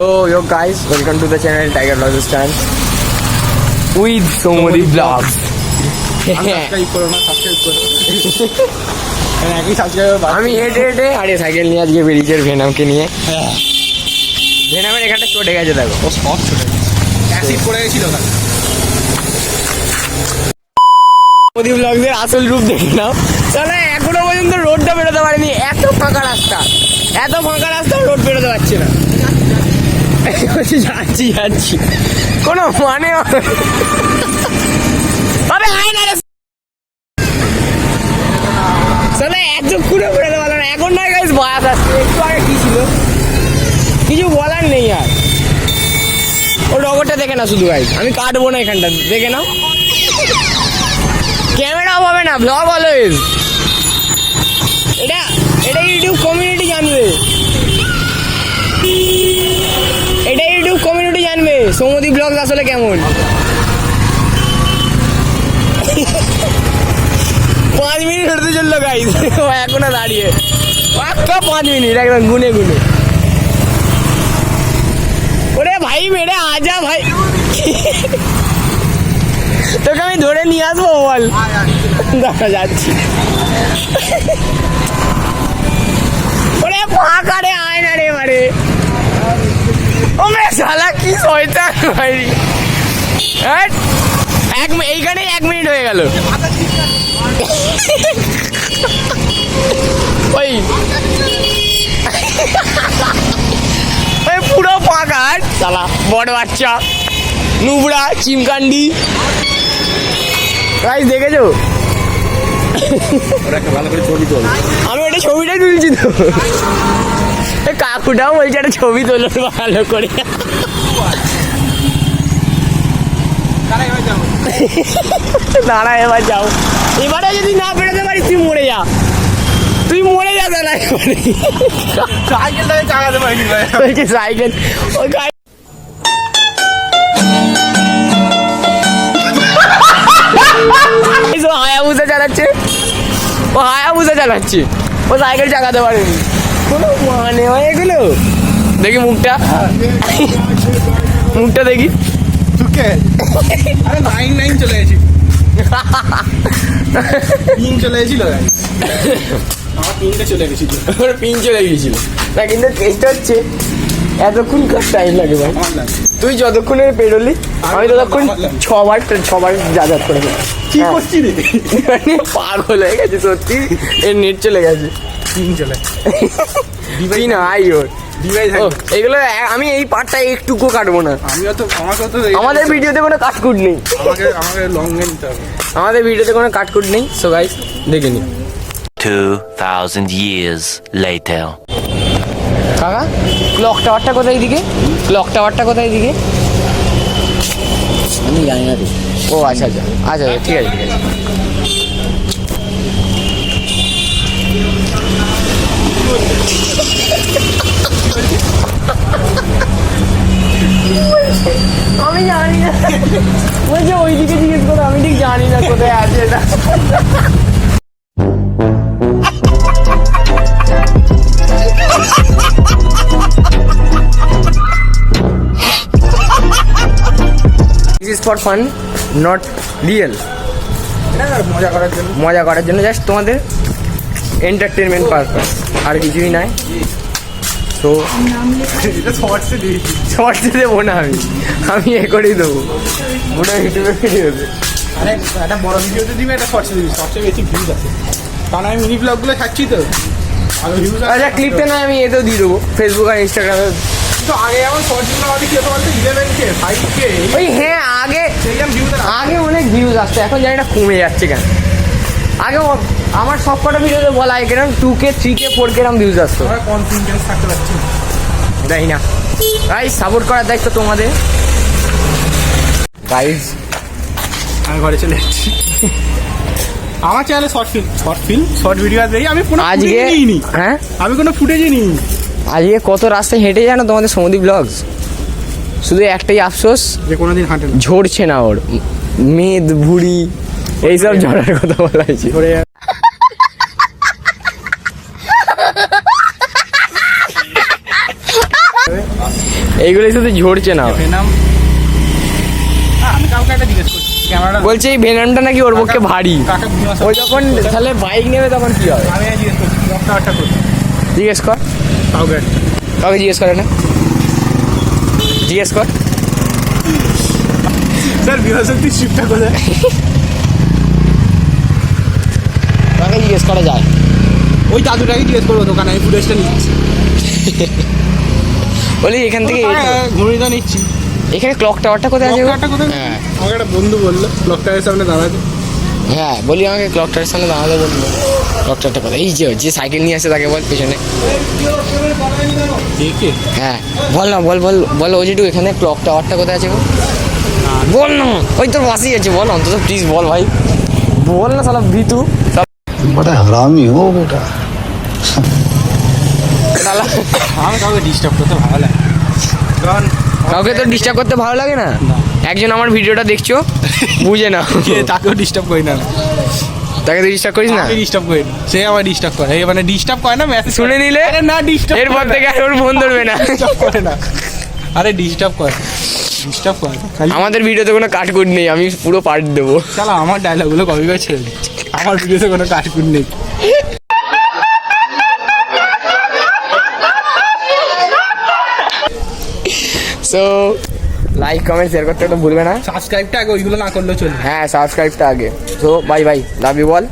So yo guys, welcome to the channel Tiger Vlogs Stand with Somodi Vlogs. আমি হেঁটে হেঁটে আরে cycle নিয়ে আজকে বেরিয়েছে ভেনামকে নিয়ে। ভেনামের এখানটা চটে গেছে দেখো, ও সব চটে গেছে, অ্যাসিড পড়ে গেছিল। সোমদি ব্লগসের আসল রূপ দেখে নাও। তাহলে এখনো পর্যন্ত রোডটা বেরোতে পারেনি, এত ফাঁকা রাস্তা, এত ফাঁকা রাস্তা রোড বেরোতে পারছে না। যাচ্ছি যাচ্ছি কোনো মানে এত ঘুরে বেরোতে পারলো না। এখন নয় গাইস বাস আসছে, একটু আগে কি ছিল কিছু বলার নেই। আর ও রগরটা দেখে না শুধু গাইস, আমি কাটবো না এখানটা, দেখে নাও। ক্যামেরা হবে না, ব্লগ অলওয়েজ। এটা এটা ইউটিউব কমিউনিটি জানবে, এটা ইউটিউব কমিউনিটি জানবে সৌমদী ব্লগস আসলে কেমন। 5 মিনিট হাঁটতে চললো গাইস, এখনো দাঁড়িয়ে পাক্কা 5 মিনিট একদম গুনে গুনে। ওরে ভাই মেরে আজা ভাই, তোকে আমি ধরে নিয়ে আসবো বল। দেখা যাচ্ছি ওরে ফাঁকা রে, আয় না রে মারে। ও মে শালা কি শয়তান ভাই। এইখানে 1 মিনিট হয়ে গেল। ওই পুরো ফাঁকা শালা, বড় বাচ্চা নুবড়া চিমকান্ডি গাইস দেখেছো? আমি এটা ছবিটাই তুলছি তো, কাকুটাও বলছে একটা ছবি তোলো ভালো করে। দাঁড়া এবার যাও, এবারে যদি না বেরোতে পারিস তুই মরে যা, তুই মরে যা। দাঁড়া সাইকেলটাকে চালাতে পারিস সাইকেল ওই হায়াবুসা চালাচ্ছে, ও হায়াবুসা চালাচ্ছে, ও সাইকেল চালাতে পারেনি। কোনো মানে হয় এগুলো? দেখি মুখটা, মুখটা দেখি। আরে 9 চলে গেছি, পিন চলে গেছিল, আমার পিনটা চলে গেছিল, ওর পিন চলে গিয়েছিল না। কিন্তু টেস্ট হচ্ছে এতক্ষণ কার টাইম লাগে ভাই? তুই যতক্ষণে পেরোলি আমি ততক্ষণ 6বার যাতায়াত করে কি করছি রে, পাগল হয়ে গেছে সত্যি। এর নেট চলে গেছে, পিন চলে পিন আই ওর এগুলো। আমি এই পার্টটা একটুকু কাটবো না, আমাদের ভিডিওতে কোনো কাটকুট নেই, আমাদের ভিডিওতে কোনো কাটকুট নেই। সো গাইস দেখে নি। 2000 years later. কাকা ক্লক টাওয়ারটা কোথায় দিকে? ক্লক টাওয়ারটা কোথায় দিকে আমি জানি না। ও আচ্ছা আচ্ছা আচ্ছা ঠিক আছে ঠিক আছে। আমি জানি না, বলছে ওইদিকে জিজ্ঞেস করো, আমি ঠিক জানি না কোথায় আছে এটা। This is for fun, not real. মজা করার জন্য জাস্ট তোমাদের এন্টারটেনমেন্ট পারপাস, আর কিছুই নাই। তো শর্টসে দেবো না, আমি এ করেই দেবো, ওটা ইউটিউবে ভিডিওতে। আরে একটা বড় ভিডিওতে দিবি, একটা শর্টসে দিবি, শর্টসে বেশি ভিউজ আছে, কারণ আমি মিনি ব্লগগুলো ছাড়ছি তো। আচ্ছা ক্লিপটা না আমি এতেও দিয়ে দেবো, ফেসবুক আর ইনস্টাগ্রামে। তো আগে যেমন শর্টসগুলো আমাদের কি হতো বলতো, 11K 5K ওই হ্যাঁ, আগে অনেক ভিউজ আসতো, এখন জানি না কমে যাচ্ছে কেন। আগে আমার সব কটা ভিডিওতে বলা হয় কিরম 2K 3K 4K এরম ভিউজ আসতো, কনফিডেন্স থাকতে পারছি না, তাই না? গাইস সাপোর্ট করার দায়িত্ব তোমাদের। গাইস আমি ঘরে চলে যাচ্ছি। আমার চ্যানেলে শর্ট ভিডিও আসবে, আমি কোনো আজকে নিইনি, হ্যাঁ আমি কোনো ফুটেজই নিইনি। আজকে কত রাস্তায় হেঁটে জানো তোমাদের সমুদ্র ব্লগস, শুধু একটাই আফসোস যে কোনোদিন হাঁটে না, ঝরছে না ওর মেদ ভুড়ি এইসব ঝরার কথা বলা হয়েছে। এইগুলো শুধু ঝরছে না। ভেনাম আমি কাউকে একটা জিজ্ঞেস করছি ক্যামেরাটা বলছে এই ভেনামটা নাকি ওর পক্ষে ভারী। কাকে বুঝতে ও যখন তাহলে বাইক নেবে তখন কি হবে? আমি জিজ্ঞেস করছি একটা করছি জিজ্ঞেস কর, কাউকে একটা। কাউকে জিজ্ঞেস করে না, জিজ্ঞেস কর। স্যার বৃহস্পতি শিফটটা কোথায়? কাকে জিজ্ঞেস করা যায়? ওই দাদুটাকে জিজ্ঞেস করবো দোকানে, আমি ফুটেজটা নিচ্ছি। বলি এখান থেকে ঘুড়িটা নিচ্ছি। এখানে ক্লক টাওয়ারটা কোথায় আছে? ক্লকটা কোথায়? হ্যাঁ আমাকে একটা বন্ধু বললো ক্লক টাওয়ারের সামনে দাঁড়াতে। হ্যাঁ, বলি আমাকে ক্লক টাওয়ারের সামনে দাঁড়াতে বললো। ক্লক টাওয়ারটা কোথায়? এই যে সাইকেল নিয়ে আসে তাকে বল পেছনে। কে? হ্যাঁ বল না, বল বল বল ওই যেটু এখানে ক্লক টাওয়ারটা কোথায় আছে গো? বল না, ওই তোর পাশেই আছে, বল অন্তত প্লিজ বল ভাই, বল না শালা ভিতু बड़ा हरामी हो बेटा। শালা। আমি কাউকে ডিস্টার্ব করতে ভালো লাগে কারণ কাউকে তো ডিস্টার্ব করতে ভালো লাগে না? একজন আমার ভিডিওটা দেখছো বুঝে না, তাকেও ডিস্টার্ব করি না, তাকে তুই ডিস্টার্ব করিস না? আমি ডিস্টার্ব করি না, সে আমার ডিস্টার্ব করে। এই মানে ডিস্টার্ব করে না, মেসেজ শুনে নিলে আরে না ডিস্টার্ব এরপর থেকে আর ওর ফোন ধরবে না। ডিস্টার্ব করে না, আরে ডিস্টার্ব করে, ডিস্টার্ব করে খালি। আমাদের ভিডিওতে কোনো কাটকুট নেই, আমি পুরো পার্ট দেবো। শালা আমার ডায়লগগুলো কপি করে ছেড়ে দিচ্ছে, আমার ভিডিওতে কোনো কাটকুট নেই। সো লাইক কমেন্ট শেয়ার করতে তো ভুলবে না। সাবস্ক্রাইবটা আগে ওইগুলো না করলেও চলবে। হ্যাঁ সাবস্ক্রাইবটা আগে। So bye bye, love you ball.